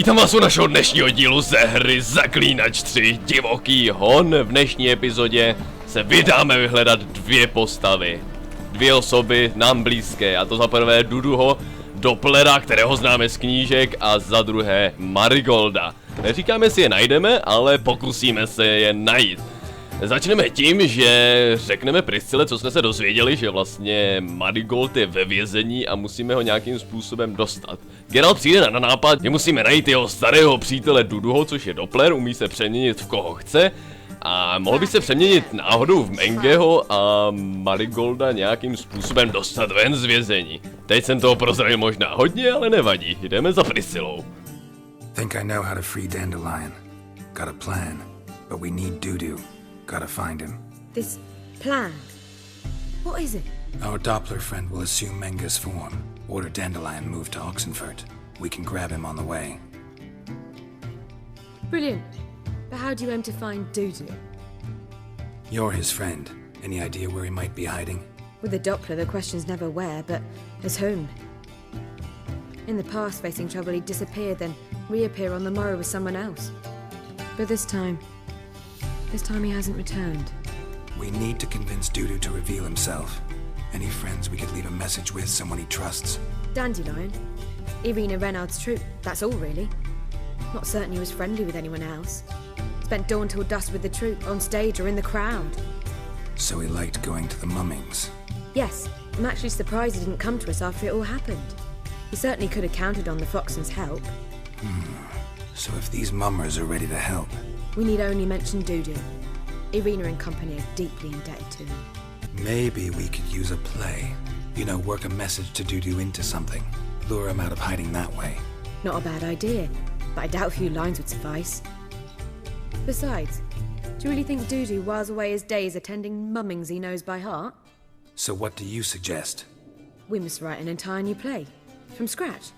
Vítám vás u našeho dnešního dílu ze hry Zaklínač 3 Divoký hon. V dnešní epizodě se vydáme vyhledat dvě postavy. Dvě osoby nám blízké, a to za prvé Duduho, dopplera, kterého známe z knížek, a za druhé Marigolda. Neříkáme si je najdeme, ale pokusíme se je najít. Začneme tím, že řekneme Priscile, co jsme se dozvěděli, že vlastně Marigold je ve vězení a musíme ho nějakým způsobem dostat. Geralt přijde na nápad, že musíme najít jeho starého přítele Duduho, což je doppler, umí se přeměnit v koho chce. A mohl by se přeměnit náhodou v Mengeho a Marigolda nějakým způsobem dostat ven z vězení. Teď jsem toho prozradil možná hodně, ale nevadí, jdeme za Priscilou. Think I know how to free Dandelion. Got a plan, but we need Dudu. Gotta find him. This plan? What is it? Our Doppler friend will assume Menge's form. Order Dandelion move to Oxenfurt. We can grab him on the way. Brilliant. But how do you aim to find Dudu? You're his friend. Any idea where he might be hiding? With the Doppler, the question's never where, but as whom. In the past, facing trouble, he'd disappear, then reappear on the morrow with someone else. But this time he hasn't returned. We need to convince Dudu to reveal himself. Any friends we could leave a message with, someone he trusts? Dandelion. Irina Renard's troupe, that's all really. Not certain he was friendly with anyone else. Spent dawn till dusk with the troupe, on stage or in the crowd. So he liked going to the mummings. Yes, I'm actually surprised he didn't come to us after it all happened. He certainly could have counted on the Foxen's help. So if these mummers are ready to help... We need only mention Dudu. Irina and company are deeply indebted to him. Maybe we could use a play. You know, work a message to Dudu into something. Lure him out of hiding that way. Not a bad idea, but I doubt a few lines would suffice. Besides, do you really think Dudu whiles away his days attending mummings he knows by heart? So what do you suggest? We must write an entire new play. From scratch.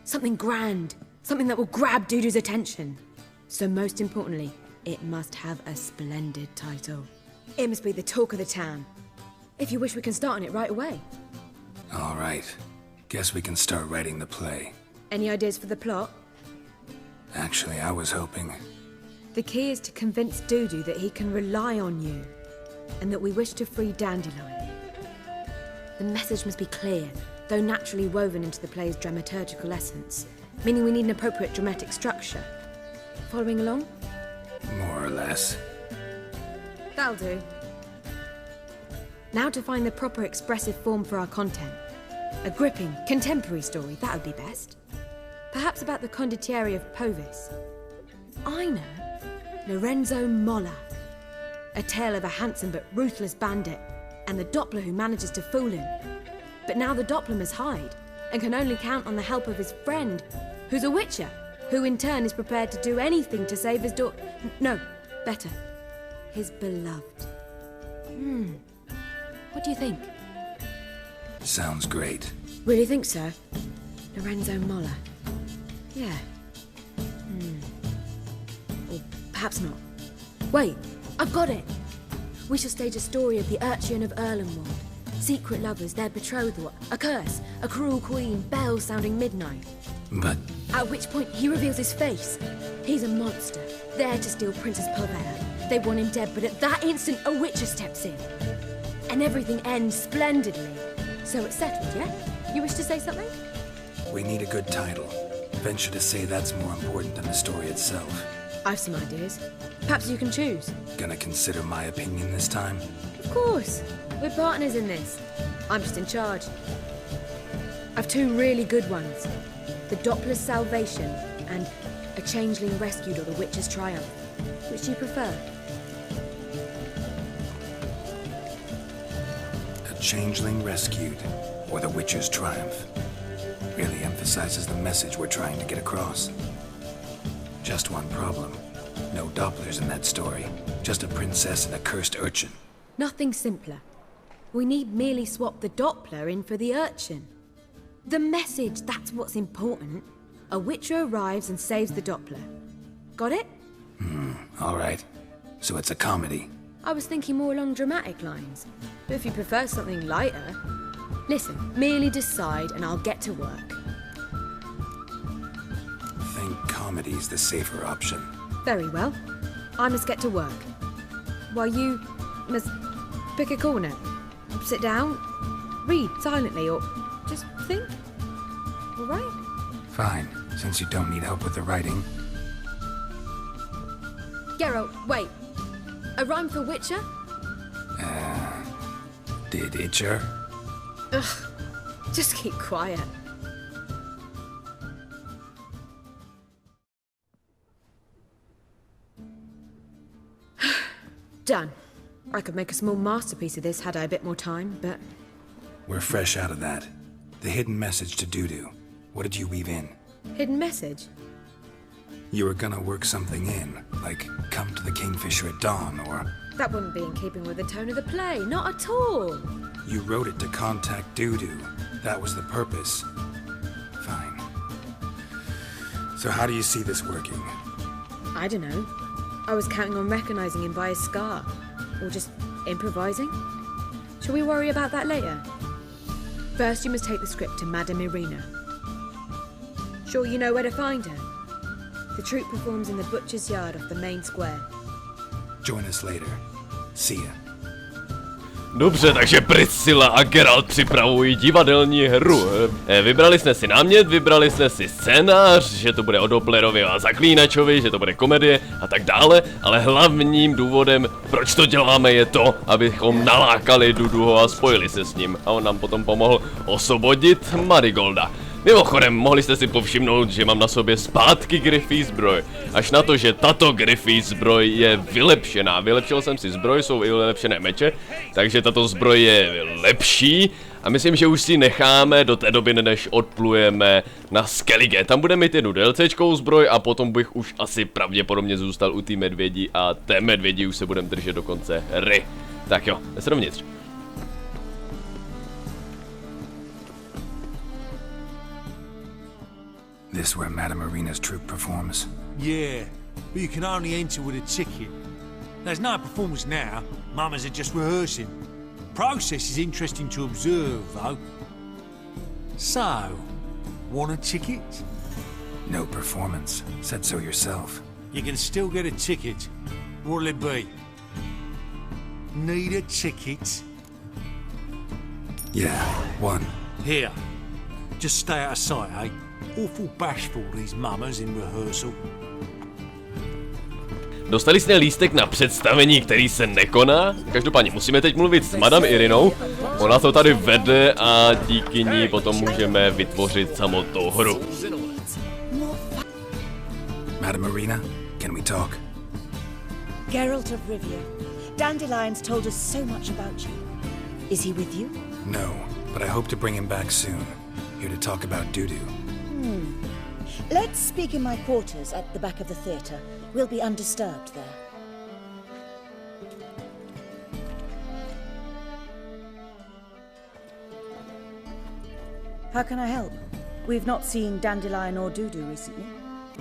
Something grand. Something that will grab Dudu's attention. So most importantly, it must have a splendid title. It must be the talk of the town. If you wish, we can start on it right away. All right. Guess we can start writing the play. Any ideas for the plot? Actually, I was hoping... The key is to convince Dudu that he can rely on you, and that we wish to free Dandelion. The message must be clear, though naturally woven into the play's dramaturgical essence, meaning we need an appropriate dramatic structure. Following along? More or less. That'll do. Now to find the proper expressive form for our content. A gripping, contemporary story, that would be best. Perhaps about the condottieri of Povis. I know. Lorenzo Molla. A tale of a handsome but ruthless bandit, and the Doppler who manages to fool him. But now the Doppler must hide, and can only count on the help of his friend, who's a witcher, who in turn is prepared to do anything to save his daughter. No, better. His beloved. What do you think? Sounds great. Really think so? Lorenzo Molla. Yeah. Or perhaps not. Wait, I've got it! We shall stage a story of the urchin of Erlenwald. Secret lovers, their betrothal, a curse, a cruel queen, bells sounding midnight. But... At which point he reveals his face. He's a monster, there to steal Princess Purveyor. They want him dead, but at that instant a witcher steps in. And everything ends splendidly. So it's settled, yeah? You wish to say something? we need a good title. Venture to say that's more important than the story itself. I've some ideas. Perhaps you can choose. Gonna consider my opinion this time? Of course. We're partners in this. I'm just in charge. I've two really good ones. The Doppler's Salvation and A Changeling Rescued or The Witch's Triumph. Which do you prefer? A Changeling Rescued or The Witch's Triumph. Really emphasizes the message we're trying to get across. Just one problem. No Dopplers in that story. Just a princess and a cursed urchin. Nothing simpler. We need merely swap the Doppler in for the urchin. The message, that's what's important. A witcher arrives and saves the Doppler. Got it? All right. So it's a comedy. I was thinking more along dramatic lines. But if you prefer something lighter... Listen, merely decide and I'll get to work. Think comedy's the safer option. Very well. I must get to work. While you must pick a corner, sit down, read silently, or just think. All right? Fine, since you don't need help with the writing. Geralt, wait. A rhyme for Witcher? Did Itcher? Ugh. Just keep quiet. Done. I could make a small masterpiece of this had I a bit more time, but... We're fresh out of that. The hidden message to Dudu. What did you weave in? Hidden message? You were gonna work something in, like come to the Kingfisher at dawn, or... That wouldn't be in keeping with the tone of the play, not at all. You wrote it to contact Dudu. That was the purpose. Fine. So how do you see this working? I don't know. I was counting on recognizing him by his scar. Or just improvising. Shall we worry about that later? First, you must take the script to Madame Irina. Sure you know where to find her? The troupe performs in the butcher's yard off the main square. Join us later. See ya. Dobře, takže Priscilla a Geralt připravují divadelní hru. Vybrali jsme si námět, vybrali jsme si scénář, že to bude o Dopplerovi a Zaklínačovi, že to bude komedie a tak dále, ale hlavním důvodem, proč to děláme, je to, abychom nalákali Duduho a spojili se s ním a on nám potom pomohl osvobodit Marigolda. Mimochodem, mohli jste si povšimnout, že mám na sobě zpátky Gryffí zbroj. Až na to, že tato Gryffí zbroj je vylepšená. Vylepšil jsem si zbroj, jsou i vylepšené meče, takže tato zbroj je lepší. A myslím, že už si necháme do té doby, než odplujeme na Skellige. Tam bude mít jednu DLCčkou zbroj a potom bych už asi pravděpodobně zůstal u té medvědi a té medvědi už se budeme držet do konce hry. Tak jo, jdeme se dovnitř. This where Madame Irina's troupe performs? Yeah, but you can only enter with a ticket. There's no performance now. Mamas are just rehearsing. Process is interesting to observe, though. So, want a ticket? No performance. Said so yourself. You can still get a ticket. What'll it be? Need a ticket? Yeah, one. Here. Just stay out of sight, eh? Awful bashful, these mamas in rehearsal. Dostali jsme lístek na představení, který se nekoná. Každopádně musíme teď mluvit s Madame Irinou. Ona to tady vede a díky ní potom můžeme vytvořit samotnou hru. Madame Irina, can we talk? Geralt of Rivia, Dandelion's told us so much about you. Is he with you? No, but I hope to bring him back soon. Here to talk about Dudu. Let's speak in my quarters at the back of the theatre. We'll be undisturbed there. How can I help? We've not seen Dandelion or Dudu recently.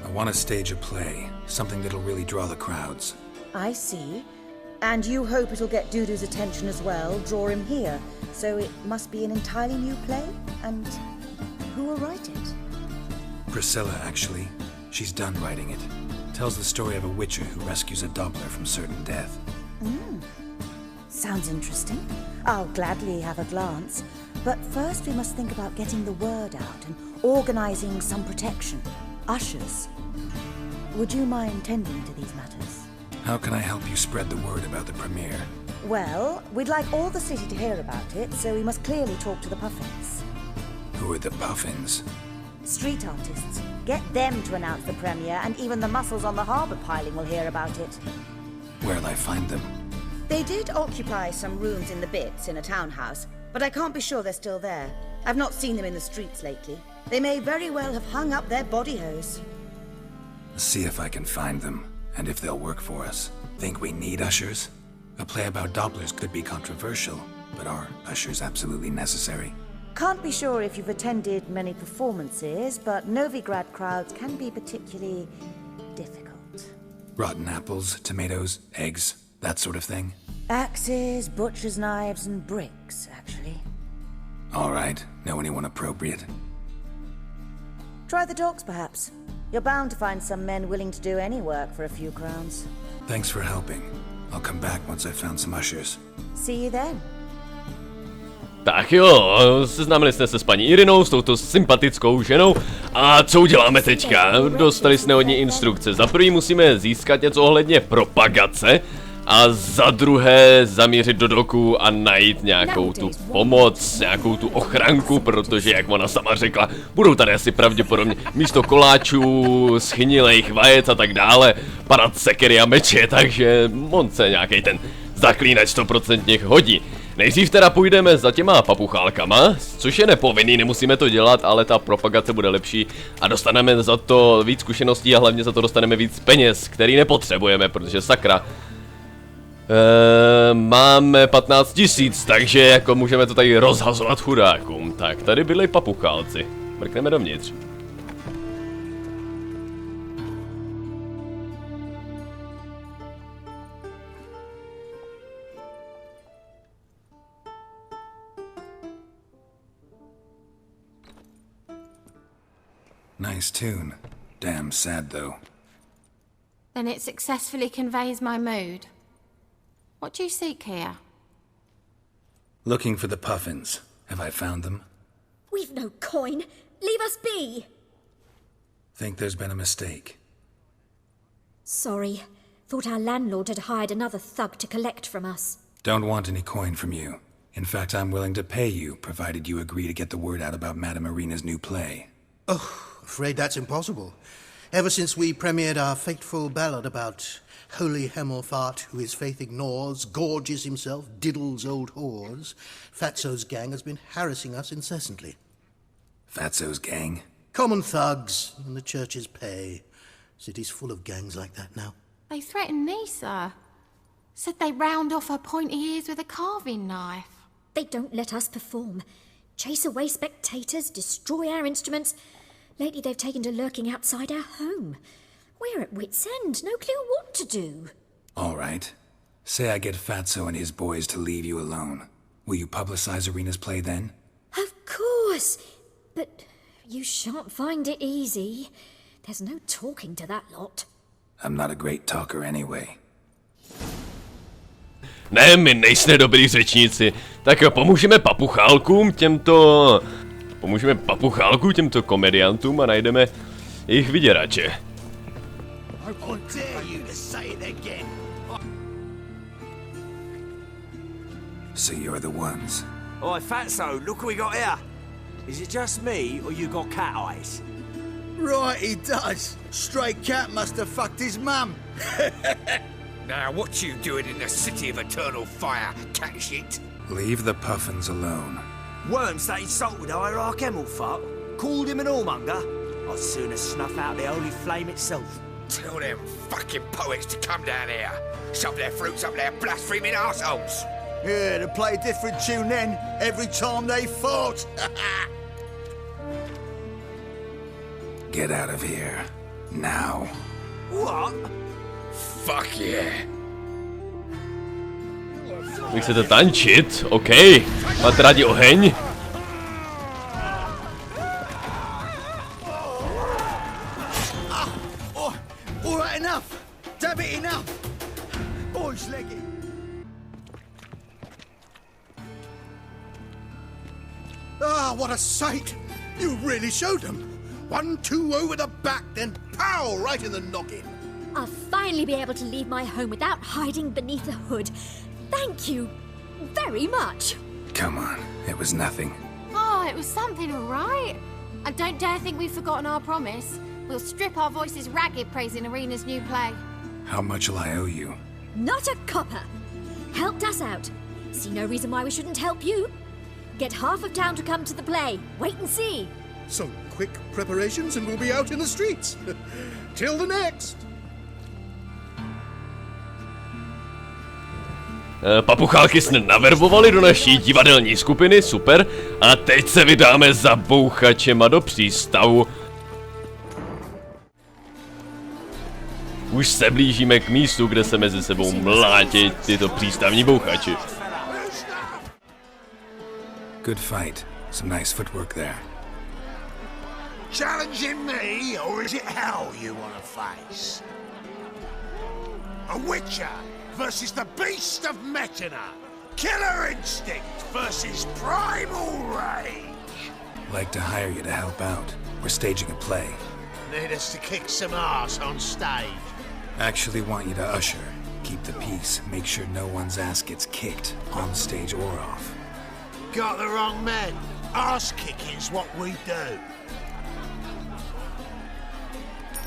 I want to stage a play, something that'll really draw the crowds. I see. And you hope it'll get Dudu's attention as well, draw him here. So it must be an entirely new play? And who will write it? Priscilla, actually. She's done writing it. Tells the story of a witcher who rescues a doppler from certain death. Sounds interesting. I'll gladly have a glance. But first we must think about getting the word out and organizing some protection. Ushers. Would you mind tending to these matters? How can I help you spread the word about the premiere? Well, we'd like all the city to hear about it, so we must clearly talk to the Puffins. Who are the Puffins? Street artists. Get them to announce the premiere, and even the muscles on the harbour piling will hear about it. Where'll I find them? They did occupy some rooms in the Bits in a townhouse, but I can't be sure they're still there. I've not seen them in the streets lately. They may very well have hung up their body hose. See if I can find them, and if they'll work for us. Think we need ushers? A play about dopplers could be controversial, but are ushers absolutely necessary? Can't be sure if you've attended many performances, but Novigrad crowds can be particularly difficult. Rotten apples, tomatoes, eggs, that sort of thing? Axes, butcher's knives, and bricks, actually. All right, know anyone appropriate? Try the docks, perhaps. You're bound to find some men willing to do any work for a few crowns. Thanks for helping. I'll come back once I've found some ushers. See you then. Tak jo, seznámili jsme se s paní Irinou, s touto sympatickou ženou. A co uděláme teďka? Dostali jsme od ní instrukce. Za prvý musíme získat něco ohledně propagace. A za druhé zamířit do doku a najít nějakou tu pomoc, nějakou tu ochranku, protože jak ona sama řekla, budou tady asi pravděpodobně místo koláčů, schnilejch vajec a tak dále padat sekery a meče, takže on se nějaký ten zaklínač 100% hodí. Nejdřív teda půjdeme za těma papuchálkama, což je nepovinný, nemusíme to dělat, ale ta propagace bude lepší a dostaneme za to víc zkušeností a hlavně za to dostaneme víc peněz, který nepotřebujeme, protože sakra. Máme 15 000, takže jako můžeme to tady rozhazovat chudákům. Tak, tady byli papuchálci. Mrkneme dovnitř. Nice tune. Damn sad, though. Then it successfully conveys my mood. What do you seek here? Looking for the puffins. Have I found them? We've no coin. Leave us be. Think there's been a mistake. Sorry. Thought our landlord had hired another thug to collect from us. Don't want any coin from you. In fact, I'm willing to pay you, provided you agree to get the word out about Madame Irina's new play. Oh, afraid that's impossible. Ever since we premiered our fateful ballad about holy Hemelfart, who his faith ignores, gorges himself, diddles old whores, Fatso's gang has been harassing us incessantly. Fatso's gang? Common thugs in the church's pay. City's full of gangs like that now. They threatened me, sir. Said they'd round off her pointy ears with a carving knife. They don't let us perform. Chase away spectators, destroy our instruments. Lately they've taken to lurking outside our home. We're at wit's end, no clue what to do. All right. Say I get Fatso and his boys to leave you alone. Will you publicize Irina's play then? Of course. But you shan't find it easy. There's no talking to that lot. I'm not a great talker anyway. Ne, my nejsme dobrý řečníci. Tak jo, pomůžeme papuchálkům těmto komediantům a najdeme jejich vyděrače. So you're the ones. Oi, Fatso, look what we got here. Is it just me, or you got cat eyes? Right, he does. Stray cat must have fucked his mum. Now, what you doing in the city of eternal fire, cat shit? Leave the puffins alone. Worms that insulted Hierarch Hemelfart, called him an whoremonger. I'd sooner snuff out the holy flame itself. Tell them fucking poets to come down here. Shove their fruits up their blaspheming arseholes. Yeah, to play a different tune then, every time they fought. Get out of here. Now. What? Fuck yeah. Vy chcete tančit? OK. Máte rádi oheň? All right, enough. Damn it, enough. Boys, leggy. Ah, what a sight! You really showed them. 1-2 over the back, then pow, right in the noggin. I'll finally be able to leave my home without hiding beneath a hood. Thank you very much. Come on, it was nothing. Oh, it was something, all right. And don't dare think we've forgotten our promise. We'll strip our voices ragged praising Irina's new play. How much will I owe you? Not a copper. Helped us out. See no reason why we shouldn't help you. Get half of town to come to the play. Wait and see. Some quick preparations and we'll be out in the streets. Till the next. Papuchálky jsme naverbovali do naší divadelní skupiny, super. A teď se vydáme za bouchačema do přístavu. Už se blížíme k místu, kde se mezi sebou mlátí tyto přístavní bouchači. Good fight. Some nice footwork there. Challenging me, or is it hell you want to face? A witcher versus the beast of Metina. Killer instinct versus primal rage. Like to hire you to help out. We're staging a play. Need us to kick some ass on stage. Actually want you to usher. Keep the peace. Make sure no one's ass gets kicked, on stage or off. Got the wrong men. Ass kicking's what we do.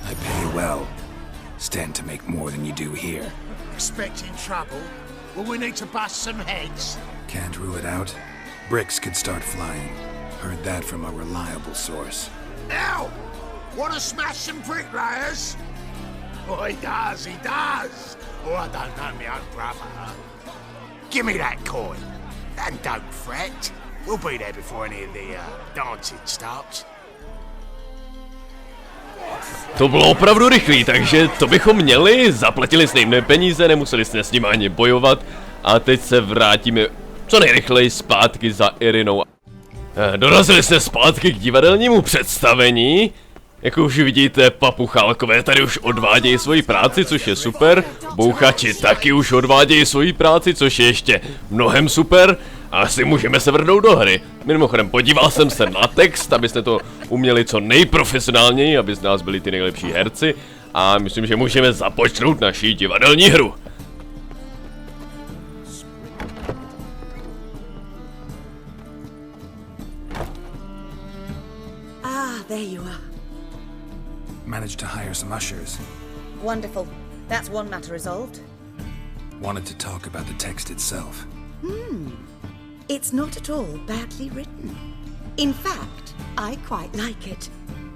I pay well. Stand to make more than you do here. Expecting trouble? Well, we need to bust some heads. Can't rule it out. Bricks could start flying. Heard that from a reliable source. Now! Want to smash some bricklayers? Oh, he does, he does. Oh, I don't know my own brother. Give me that coin. And don't fret. We'll be there before any of the dancing starts. To bylo opravdu rychlý, takže to bychom měli, zaplatili jsme jim peníze, nemuseli jsme s nimi ani bojovat a teď se vrátíme co nejrychleji zpátky za Irinou. Dorazili jsme zpátky k divadelnímu představení. Jako už vidíte, papuchálkové tady už odvádějí svoji práci, což je super. Bouchači taky už odvádějí svoji práci, což je ještě mnohem super. A asi můžeme se vrhnout do hry. Mimochodem, podíval jsem se na text, abyste to uměli co nejprofesionálněji, aby z nás byli ty nejlepší herci. A myslím, že můžeme započnout naší divadelní hru. Ah, there you are. Managed to hire some ushers. Wonderful. That's one matter resolved. Wanted to talk about the text itself. It's not at all badly written. In fact, I quite like it.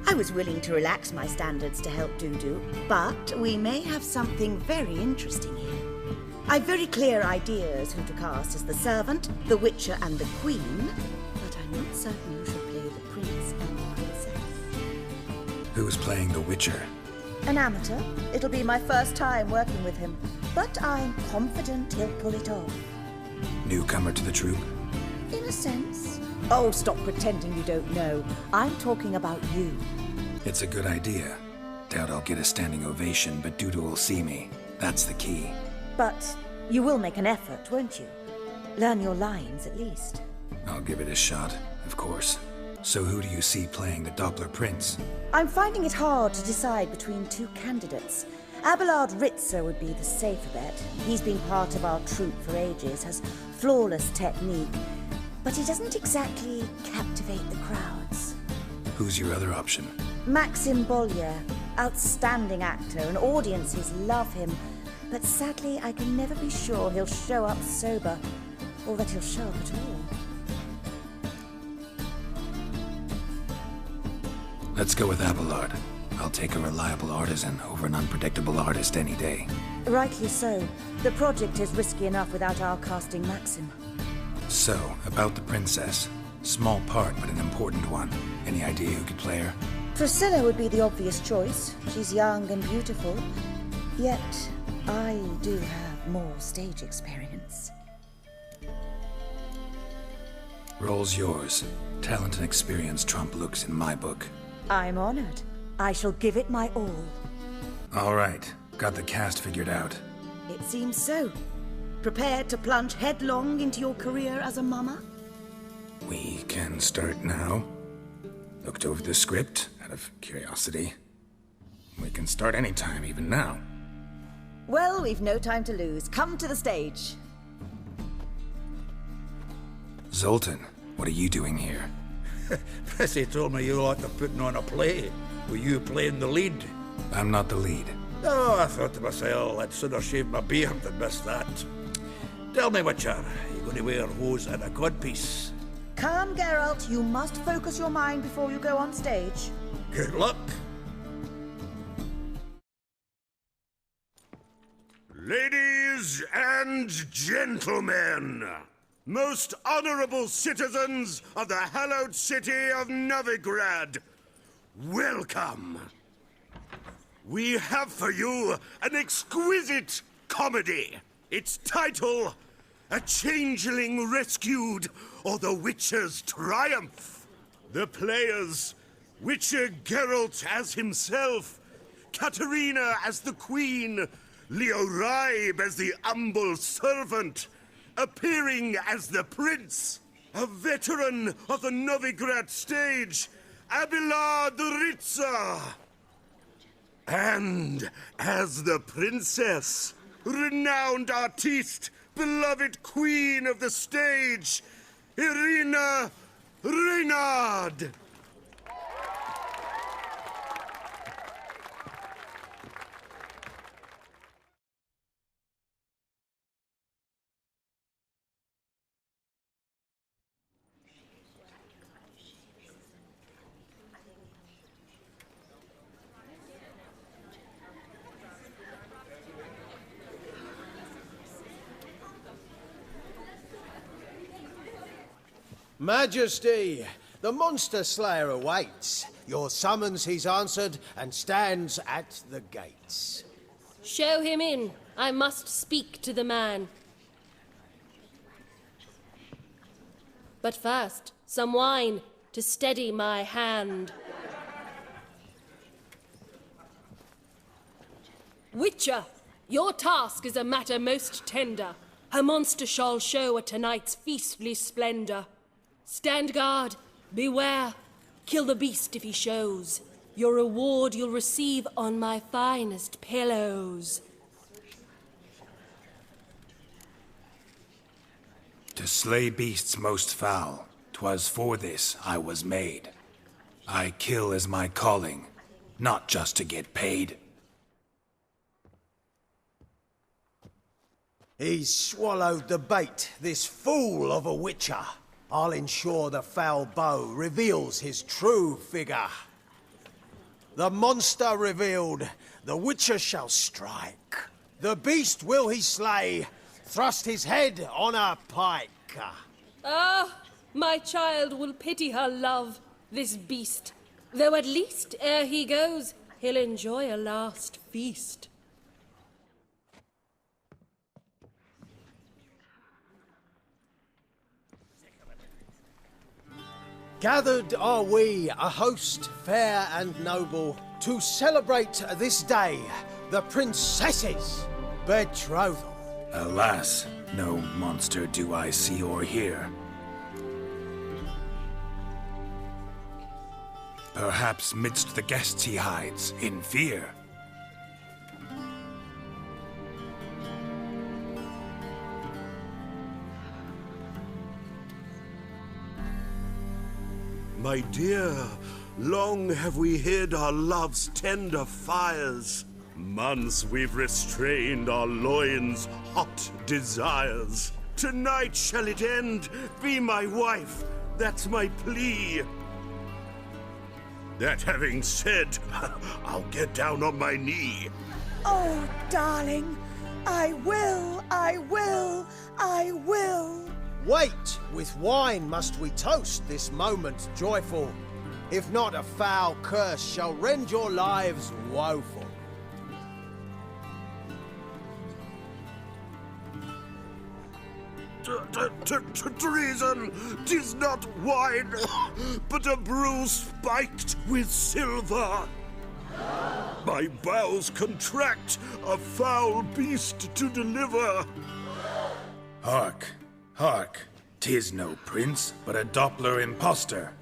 I was willing to relax my standards to help Dudu, but we may have something very interesting here. I've very clear ideas who to cast as the servant, the witcher and the queen, but I'm not certain who should play the prince and the princess. Who's playing the Witcher? An amateur. It'll be my first time working with him, but I'm confident he'll pull it off. Newcomer to the troupe? In a sense. Oh, stop pretending you don't know. I'm talking about you. It's a good idea. Doubt I'll get a standing ovation, but Dudu will see me. That's the key. But you will make an effort, won't you? Learn your lines, at least. I'll give it a shot, of course. So who do you see playing the Doppler Prince? I'm finding it hard to decide between two candidates. Abelard Ritzer would be the safer bet. He's been part of our troupe for ages, has flawless technique, but he doesn't exactly captivate the crowds. Who's your other option? Maxim Bollier, outstanding actor, and audiences love him, but sadly I can never be sure he'll show up sober, or that he'll show up at all. Let's go with Abelard. I'll take a reliable artisan over an unpredictable artist any day. Rightly so. The project is risky enough without our casting Maxim. So, about the princess. Small part, but an important one. Any idea who could play her? Priscilla would be the obvious choice. She's young and beautiful. Yet, I do have more stage experience. Role's yours. Talent and experience trump looks in my book. I'm honored. I shall give it my all. All right. Got the cast figured out. It seems so. Prepared to plunge headlong into your career as a mama? We can start now. Looked over the script out of curiosity. We can start anytime, even now. Well, we've no time to lose. Come to the stage. Zoltan, what are you doing here? Prissy told me you like to putting on a play. Were you playing the lead? I'm not the lead. Oh, I thought to myself, I'd sooner shave my beard than miss that. Tell me, Witcher, you going to wear hose and a codpiece? Calm, Geralt. You must focus your mind before you go on stage. Good luck. Ladies and gentlemen, most honorable citizens of the hallowed city of Novigrad, welcome. We have for you an exquisite comedy. Its title, A Changeling Rescued or the Witcher's Triumph. The players, Witcher Geralt as himself, Katarina as the queen, Leo Raib as the humble servant, appearing as the prince, a veteran of the Novigrad stage, Abelard the Ritzer. And as the princess, renowned artiste, beloved queen of the stage, Irina Reynard. Majesty, the monster slayer awaits. Your summons he's answered and stands at the gates. Show him in. I must speak to the man. But first, some wine to steady my hand. Witcher, your task is a matter most tender. Her monster shall show at tonight's feastly splendor. Stand guard, beware, kill the beast if he shows. Your reward you'll receive on my finest pillows. To slay beasts most foul, 'twas for this I was made. I kill as my calling, not just to get paid. He's swallowed the bait, this fool of a witcher. I'll ensure the foul bow reveals his true figure. The monster revealed, the witcher shall strike. The beast will he slay, thrust his head on a pike. Ah, my child will pity her love, this beast. Though at least, ere he goes, he'll enjoy a last feast. Gathered are we, a host fair and noble, to celebrate this day, the princess's betrothal. Alas, no monster do I see or hear. Perhaps midst the guests he hides, in fear. My dear, long have we hid our love's tender fires. Months we've restrained our loins' hot desires. Tonight shall it end, be my wife, that's my plea. That having said, I'll get down on my knee. Oh, darling, I will, I will, I will. Wait, with wine must we toast this moment joyful. If not, a foul curse shall rend your lives woeful. Treason! 'Tis not wine, but a brew spiked with silver. My bowels contract, a foul beast to deliver. Hark, hark, 'tis no prince, but a Doppler impostor.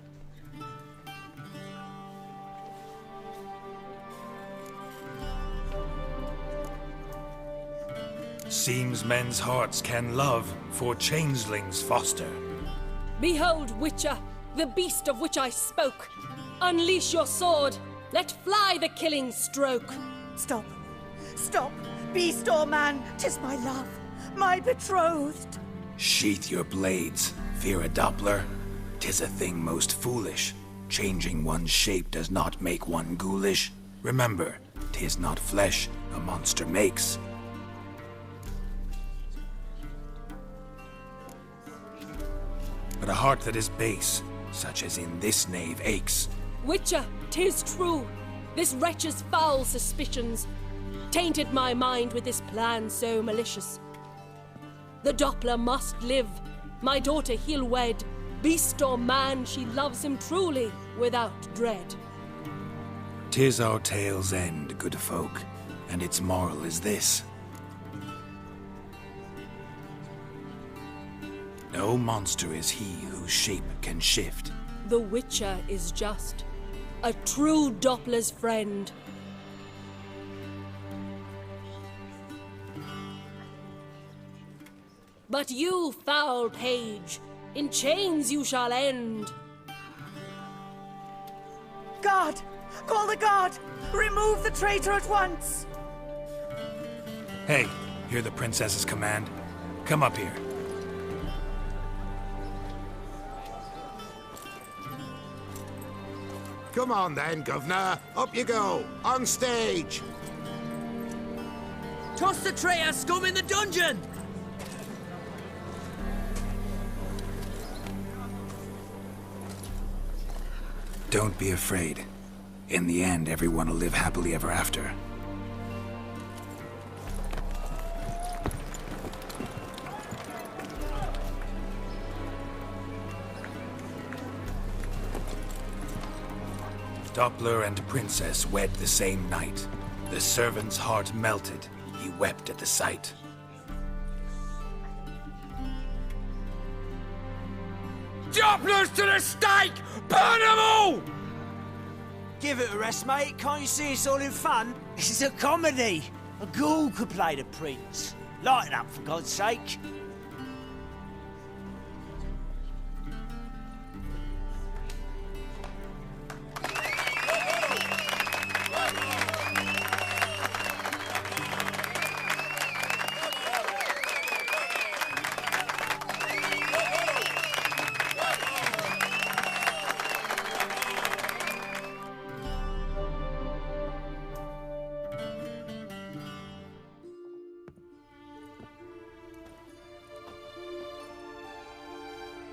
Seems men's hearts can love, for changelings foster. Behold, Witcher, the beast of which I spoke. Unleash your sword, let fly the killing stroke. Stop, stop, beast or man, 'tis my love, my betrothed. Sheath your blades, fear a Doppler. 'Tis a thing most foolish. Changing one's shape does not make one ghoulish. Remember, 'tis not flesh a monster makes. But a heart that is base, such as in this knave aches. Witcher, 'tis true. This wretch's foul suspicions tainted my mind with this plan so malicious. The Doppler must live. My daughter he'll wed. Beast or man, she loves him truly, without dread. 'Tis our tale's end, good folk, and its moral is this. No monster is he whose shape can shift. The Witcher is just a true Doppler's friend. But you, foul page, in chains you shall end. Guard! Call the guard! Remove the traitor at once! Hey, hear the princess's command? Come up here. Come on then, Governor. Up you go. On stage. Toss the traitor scum in the dungeon! Don't be afraid. In the end, everyone will live happily ever after. Doppler and princess wed the same night. The servant's heart melted. He wept at the sight. Dopplers to the stake! Burn them all! Give it a rest, mate. Can't you see it's all in fun? This is a comedy. A ghoul could play the prince. Lighten up, for God's sake.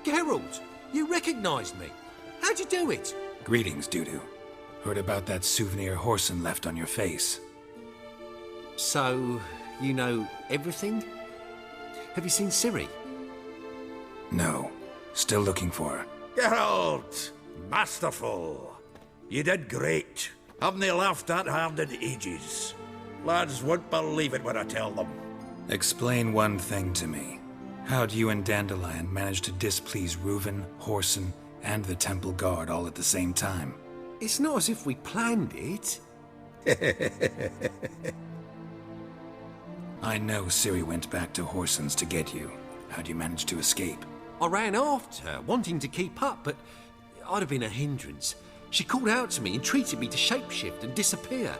Geralt, you recognized me. How'd you do it? Greetings, Dudu. Heard about that souvenir Horson left on your face. So, you know everything? Have you seen Ciri? No. Still looking for her. Geralt! Masterful! You did great. Haven't they laughed that hard in ages? Lads won't believe it when I tell them. Explain one thing to me. How'd you and Dandelion manage to displease Reuven, Horson, and the Temple Guard all at the same time? It's not as if we planned it. I know Ciri went back to Horson's to get you. How'd you manage to escape? I ran after her, wanting to keep up, but I'd have been a hindrance. She called out to me, entreated me to shapeshift and disappear.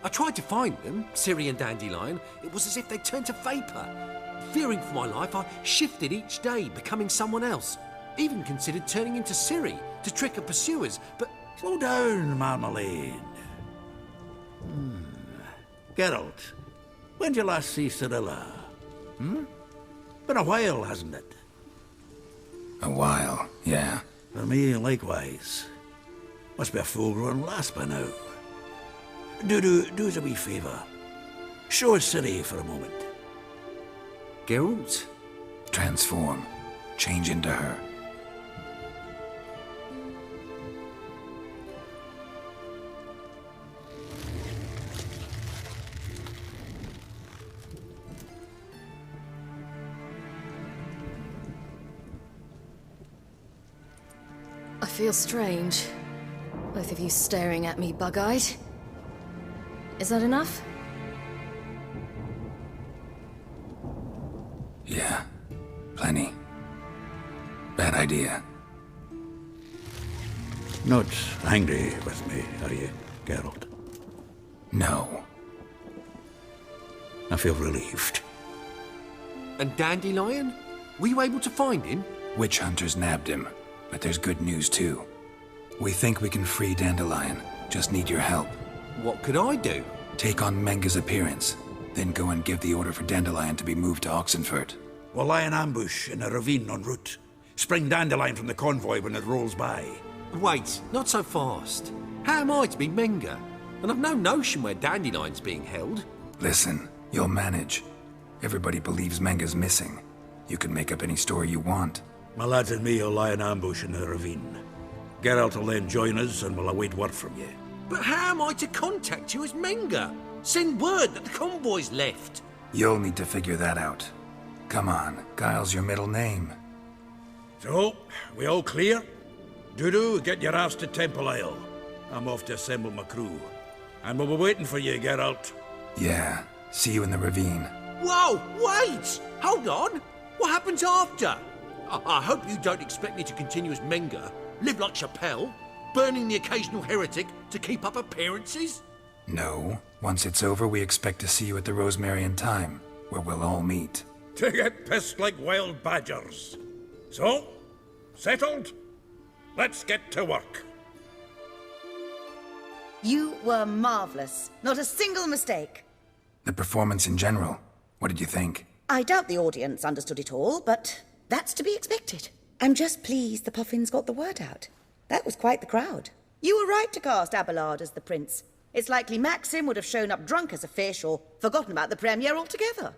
I tried to find them, Ciri and Dandelion. It was as if they'd turned to vapor. Fearing for my life, I shifted each day, becoming someone else. Even considered turning into Ciri to trick her pursuers, but... Slow down, Marmalade. Geralt, when did you last see Cirilla? Been a while, hasn't it? A while, yeah. For me, likewise. Must be a full-grown lass by now. Do us a wee favour. Show us Ciri for a moment. Geralt? Transform. Change into her. I feel strange. Both of you staring at me bug-eyed. Is that enough? Yeah. Plenty. Bad idea. Not angry with me, are you, Geralt? No. I feel relieved. And Dandelion? Were you able to find him? Witch hunters nabbed him, but there's good news too. We think we can free Dandelion. Just need your help. What could I do? Take on Menga's appearance, then go and give the order for Dandelion to be moved to Oxenfurt. We'll lie in ambush in a ravine en route. Spring Dandelion from the convoy when it rolls by. Wait, not so fast. How am I to be Menga? And I've no notion where Dandelion's being held. Listen, you'll manage. Everybody believes Menga's missing. You can make up any story you want. My lads and me will lie in ambush in the ravine. Geralt will then join us and we'll await word from you. But how am I to contact you as Menga? Send word that the convoy's left. You'll need to figure that out. Come on, Guile's your middle name. So, we all clear? Dudu, get your ass to Temple Isle. I'm off to assemble my crew. And we'll be waiting for you, Geralt. Yeah, see you in the ravine. Whoa, wait! Hold on! What happens after? I hope you don't expect me to continue as Menga, live like Chappelle, burning the occasional heretic to keep up appearances? No, once it's over, we expect to see you at the Rosemary in Time, where we'll all meet. To get pissed like wild badgers. So, settled? Let's get to work. You were marvelous. Not a single mistake. The performance in general, what did you think? I doubt the audience understood it all, but that's to be expected. I'm just pleased the Puffins got the word out. That was quite the crowd. You were right to cast Abelard as the prince. It's likely Maxim would have shown up drunk as a fish or forgotten about the premiere altogether.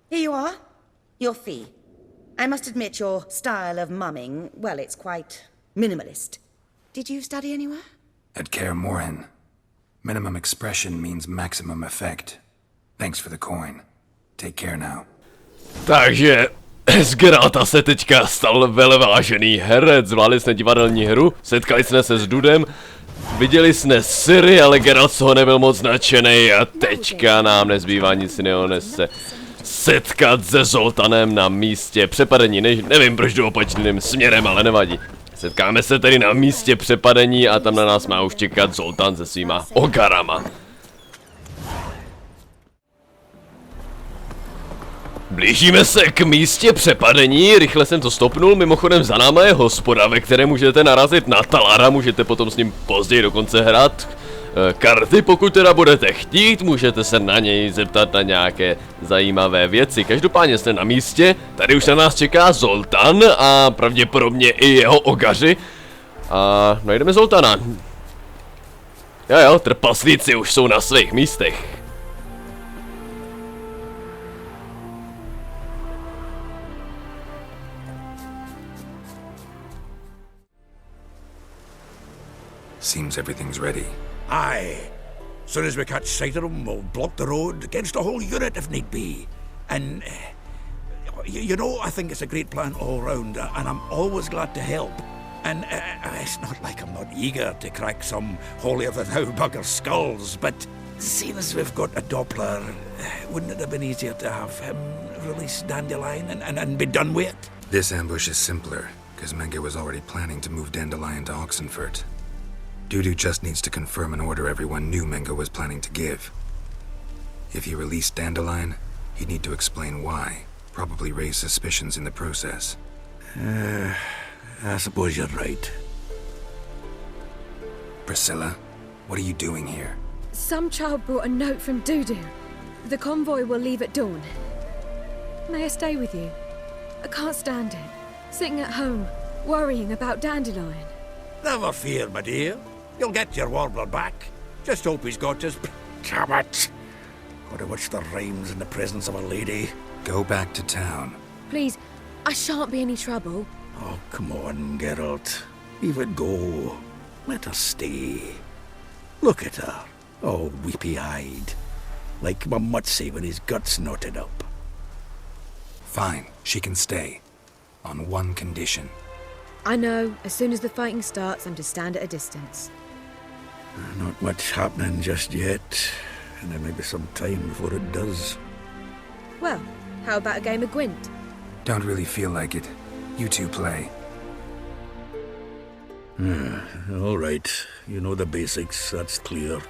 Here you are. Your fee. I must admit your style of mumming, well, it's quite minimalist. Did you study anywhere? At Kaer Morhen. Minimum expression means maximum effect. Thanks for the coin. Take care now. Takže z Geralta se teďka stal velevážený herec, zvládli jsme divadelní hru, setkali jsme se s Dudem, viděli jsme Ciri, ale Geralt z toho nebyl moc nadšenej a teďka nám nezbývá nic jiného, než se setkat se Zoltanem na místě přepadení. Nevím, proč jdu opačným směrem, ale nevadí. Setkáme se tedy na místě přepadení a tam na nás má už čekat Zoltan se svýma ogarama. Blížíme se k místě přepadení, rychle jsem to stopnul, mimochodem za náma je hospoda, ve které můžete narazit na Talara, můžete potom s ním později dokonce hrát karty, pokud teda budete chtít, můžete se na něj zeptat na nějaké zajímavé věci. Každopádně jste na místě, tady už na nás čeká Zoltan a pravděpodobně i jeho ogaři. A najdeme Zoltana. Jo, trpaslíci už jsou na svých místech. Seems everything's ready. Aye. Soon as we catch sight of them, we'll block the road against a whole unit if need be. And, you know, I think it's a great plan all round, and I'm always glad to help. And it's not like I'm not eager to crack some holier-than-thou bugger skulls, but seeing as we've got a Doppler, wouldn't it have been easier to have him release Dandelion and be done with it? This ambush is simpler, because Menga was already planning to move Dandelion to Oxenfurt. Dudu just needs to confirm an order everyone knew Menga was planning to give. If he released Dandelion, he'd need to explain why, probably raise suspicions in the process. I suppose you're right. Priscilla, what are you doing here? Some child brought a note from Dudu. The convoy will leave at dawn. May I stay with you? I can't stand it. Sitting at home, worrying about Dandelion. Never fear, my dear. You'll get your warbler back. Just hope he's got his... Damn it! Gotta watch the rhymes in the presence of a lady. Go back to town. Please, I shan't be any trouble. Oh, come on, Geralt. Leave it go. Let her stay. Look at her, all weepy-eyed. Like Mamutsi when his gut's knotted up. Fine, she can stay. On one condition. I know, as soon as the fighting starts, I'm to stand at a distance. Not much happening just yet. And there may be some time before it does. Well, how about a game of Gwent? Don't really feel like it. You two play. All right. You know the basics, that's clear.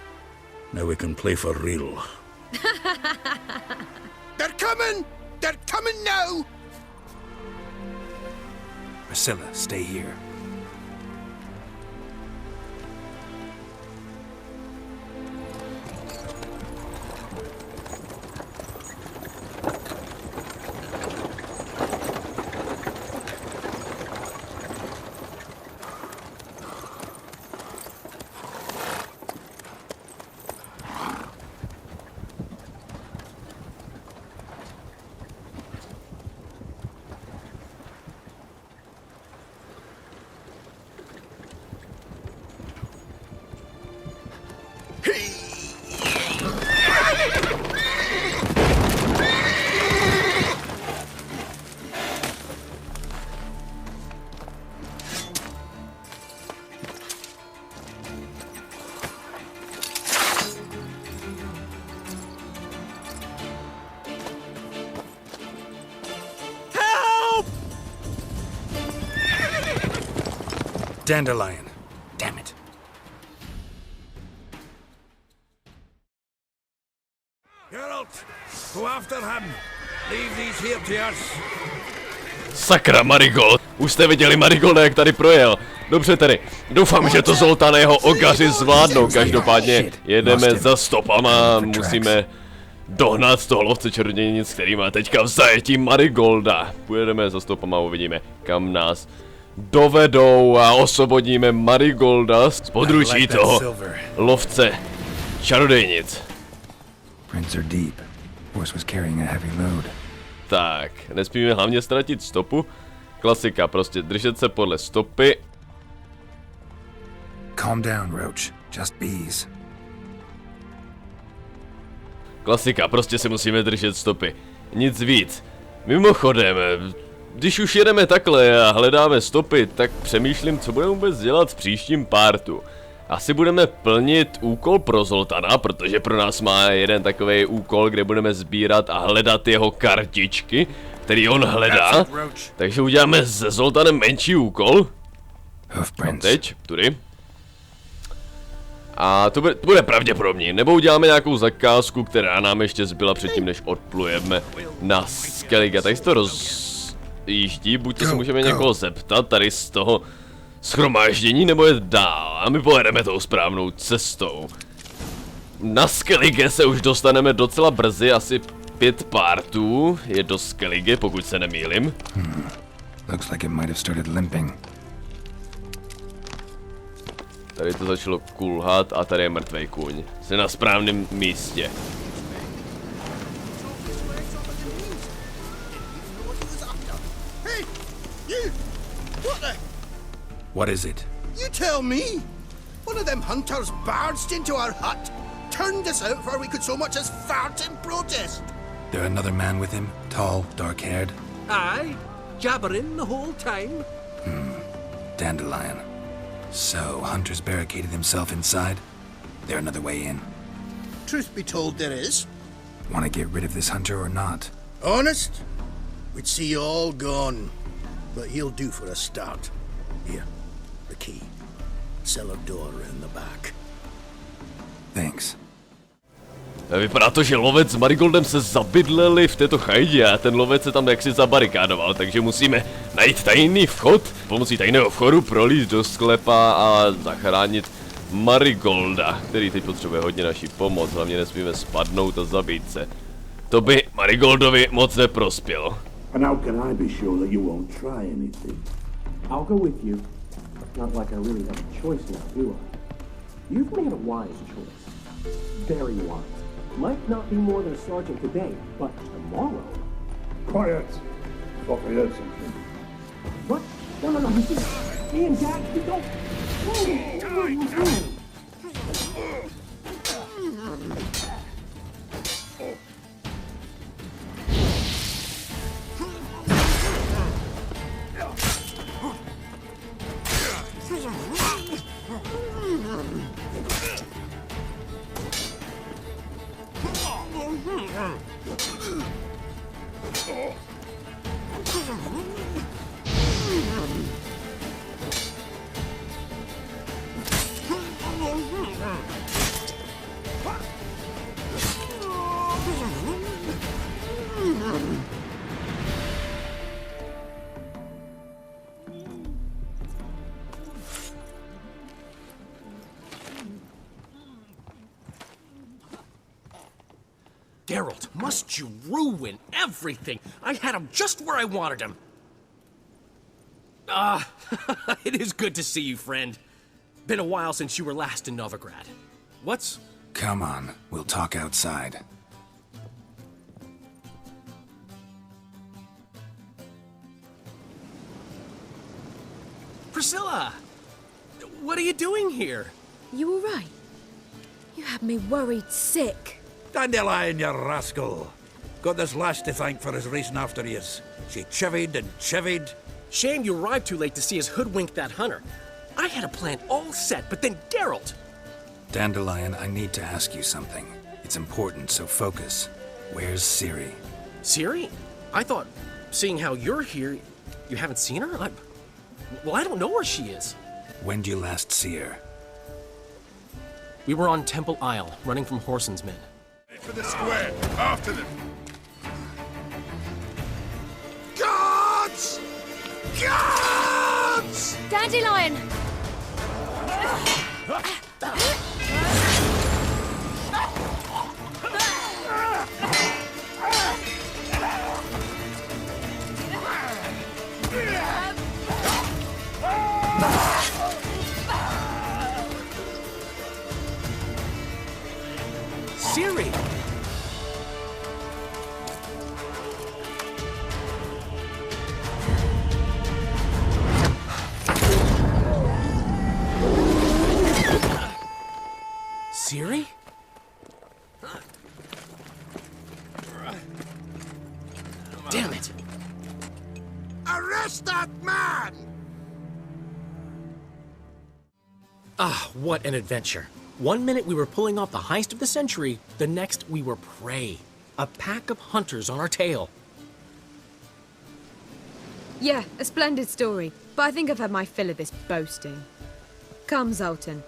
Now we can play for real. They're coming! They're coming now! Priscilla, stay here. Dandelion. Damn it. Geralt, go after him. Leave these here to us. Sakra, Marigold. Už jste viděli Marigolda, jak tady projel. Dobře tedy, doufám, že to Zoltán a jeho ogaři zvládnou. Každopádně jedeme za stopama, musíme dohnat toho lovce čarodějnic, který má teďka v zajetí Marigolda. Půjdeme za stopama a uvidíme, kam nás dovedou a osvobodíme Marigolda z područí toho lovce čarodějnic. Tak, nesmíme hlavně ztratit stopu. Klasika, prostě držet se podle stopy. Calm down, Roach. Just bees. Klasika, prostě se musíme držet stopy. Nic víc. Mimochodem, když už jedeme takhle a hledáme stopy, tak přemýšlím, co budeme vůbec dělat v příštím partu. Asi budeme plnit úkol pro Zoltana, protože pro nás má jeden takový úkol, kde budeme sbírat a hledat jeho kartičky, který on hledá. Takže uděláme se Zoltanem menší úkol. A teď, tudy. A to bude pravděpodobně, nebo uděláme nějakou zakázku, která nám ještě zbyla předtím, než odplujeme na Skellige. Tak se to rozjíždí, buď se můžeme někoho zeptat tady z toho shromáždění, nebo je dál a my pojedeme tou správnou cestou. Na Skellige se už dostaneme docela brzy, asi 5 partů je do Skellige, pokud se nemýlim. Looks like it might have started limping. Tady to začalo kulhat a tady je mrtvej kůň. Jsi na správném místě. What is it? You tell me! One of them hunters barged into our hut, turned us out before we could so much as fart in protest. There another man with him? Tall, dark-haired? Aye, jabbering the whole time. Dandelion. So, Hunter's barricaded himself inside? There another way in? Truth be told, there is. Want to get rid of this hunter or not? Honest? We'd see you all gone. But he'll do for a start. Here, the key. Cellar door in the back. Thanks. Vypadá to, že lovec s Marigoldem se zabydleli v této chajdě a ten lovec se tam jaksi zabarikádoval, takže musíme najít tajný vchod, pomocí tajného vchodu prolít do sklepa a zachránit Marigolda, který teď potřebuje hodně naší pomoc, hlavně nesmíme spadnout a zabít se. To by Marigoldovi moc neprospělo. And how can I be sure that you won't try anything? I'll go with you. Not like I really have a choice now, do I? You've made a wise choice. Very wise. Might not be more than a sergeant today, but tomorrow... Quiet! Thought I heard something. What? No, you see, me and Jack, we don't... Geralt, must you ruin everything? I had him just where I wanted him. It is good to see you, friend. Been a while since you were last in Novigrad. What's... Come on, we'll talk outside. Priscilla! What are you doing here? You all right? You had me worried sick. Dandelion, you rascal. Got this lass to thank for his racing after yous. She chivied and chivied. Shame you arrived too late to see us hoodwink that hunter. I had a plan all set, but then Geralt! Dandelion, I need to ask you something. It's important, so focus. Where's Ciri? Ciri? I thought, seeing how you're here, you haven't seen her? Well, I don't know where she is. When did you last see her? We were on Temple Isle, running from Whoreson's men. For the square, after them. Guards! Guards! Dandelion! Ciri! Ciri? Damn it! Arrest that man! Ah, what an adventure. 1 minute we were pulling off the heist of the century, the next we were prey. A pack of hunters on our tail. Yeah, a splendid story, but I think I've had my fill of this boasting. Come, Zoltan.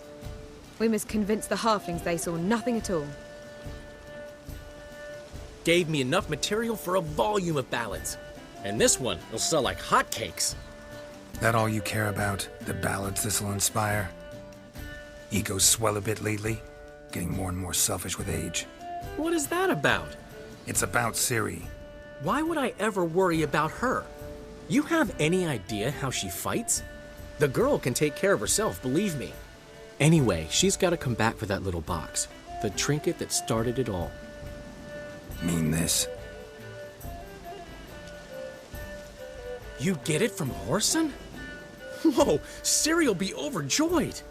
We must convince the halflings they saw nothing at all. Gave me enough material for a volume of ballads. And this one will sell like hotcakes. That all you care about? The ballads this'll inspire? Egos swell a bit lately? Getting more and more selfish with age. What is that about? It's about Ciri. Why would I ever worry about her? You have any idea how she fights? The girl can take care of herself, believe me. Anyway, she's got to come back for that little box. The trinket that started it all. Mean this? You get it from Whoreson? Whoa, Ciri'll be overjoyed.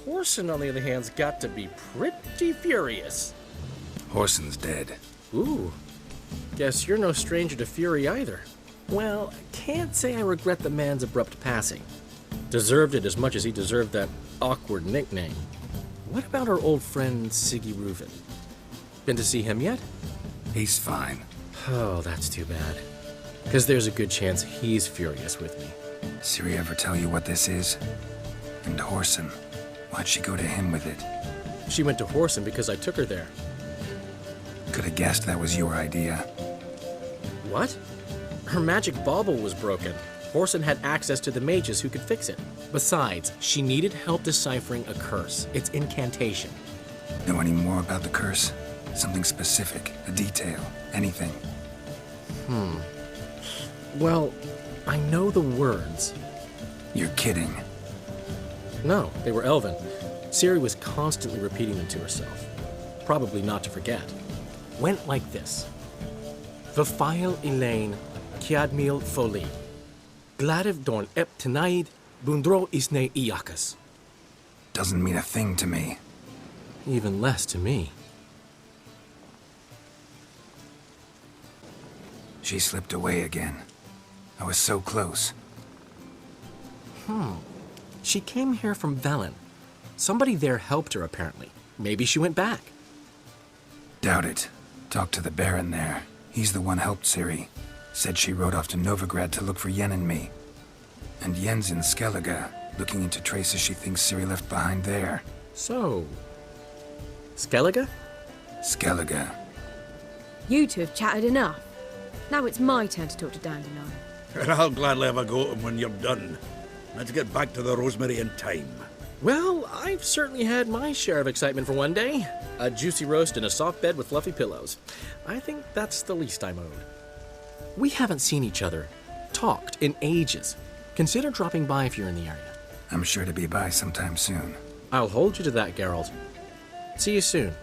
Whoreson, on the other hand's got to be pretty furious. Whoreson's dead. Ooh, guess you're no stranger to fury either. Well, I can't say I regret the man's abrupt passing. Deserved it as much as he deserved that awkward nickname. What about our old friend Siggy Reuven? Been to see him yet? He's fine. Oh, that's too bad. Because there's a good chance he's furious with me. Ciri ever tell you what this is? And Whoreson, why'd she go to him with it? She went to Whoreson because I took her there. Could have guessed that was your idea. What? Her magic bauble was broken. Whoreson had access to the mages who could fix it. Besides, she needed help deciphering a curse. Its incantation. Know any more about the curse? Something specific, a detail, anything? Well, I know the words. You're kidding. No, they were Elven. Ciri was constantly repeating them to herself. Probably not to forget. Went like this. Vafile Elaine, Kiadmil Foli. Gladiv Dorn Ep Tenaid, Bundro Isne Iakas. Doesn't mean a thing to me. Even less to me. She slipped away again. I was so close. She came here from Velen. Somebody there helped her, apparently. Maybe she went back. Doubt it. Talked to the Baron there. He's the one helped Ciri. Said she rode off to Novigrad to look for Yen and me. And Yen's in Skellige, looking into traces she thinks Ciri left behind there. So... Skellige? Skellige. You two have chatted enough. Now it's my turn to talk to Dandelion. And I'll gladly have a go at him when you're done. Let's get back to the Rosemary in time. Well, I've certainly had my share of excitement for one day. A juicy roast in a soft bed with fluffy pillows. I think that's the least I'm owed. We haven't seen each other, talked in ages. Consider dropping by if you're in the area. I'm sure to be by sometime soon. I'll hold you to that, Geralt. See you soon.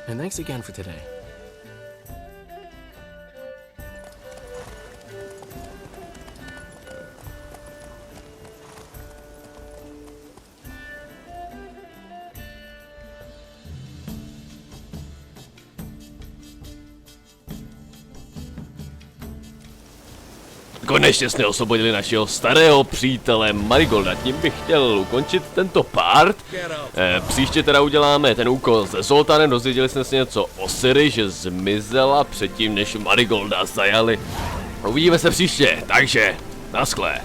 And thanks again for today. Konečně jsme osvobodili našeho starého přítele Marigolda. Tím bych chtěl ukončit tento part. Příště teda uděláme ten úkol se Zoltanem. Dozvěděli jsme si něco o Ciri, že zmizela předtím, než Marigolda zajali. Uvidíme se příště, takže naschle.